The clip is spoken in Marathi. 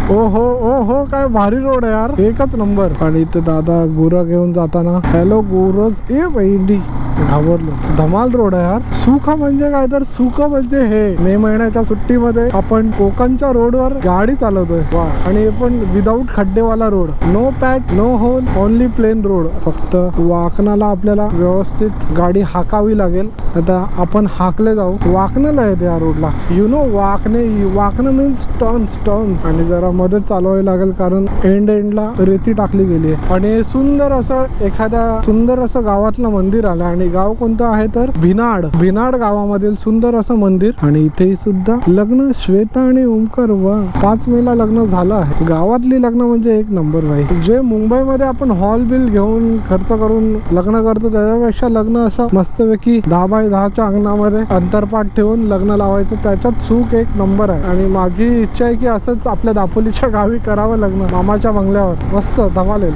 ओ हो काय भारी रोड आहे यार, एकच नंबर. आणि इथे दादा गुरं घेऊन जाताना, हॅलो गुरज ए बैंडी, घाबरलो. धमाल रोड आहे यार. सुख म्हणजे काय तर, सुख म्हणजे हे मे महिन्याच्या सुट्टीमध्ये आपण कोकणच्या रोडवर गाडी चालवतोय. वा. आणि पण विदाऊट खड्डेवाला road, no patch no hole, only plain road. फक्त वाकणाला आपल्याला व्यवस्थित गाडी हाकावी लागेल. आता आपण हाकले जाऊ. वाकणाला येते या रोडला, यु नो वाकणं मीन्स टर्न. आणि जरा मदत चालवावी लागेल कारण एंडला रेती टाकली गेली आहे. आणि सुंदर असं गावातलं मंदिर आलं. आणि गाव कोणतं आहे तर भिनाड गावामधील सुंदर असं मंदिर. आणि इथे सुद्धा लग्न, श्वेता आणि ओमकार. वा, 5 मेला लग्न झालं आहे. गावातली लग्न म्हणजे एक नंबर भाई. जे मुंबईमध्ये आपण हॉल बिल घेऊन खर्च करून लग्न करतो त्याच्यापेक्षा लग्न असं मस्तपैकी 10x10च्या अंगणामध्ये अंतरपाठ ठेवून लग्न लावायचं, त्याच्यात सुख एक नंबर आहे. आणि माझी इच्छा आहे की असंच आपल्या दापोलीच्या गावी करावं लग्न, मामाच्या बंगल्यावर. मस्त धमाल येईल.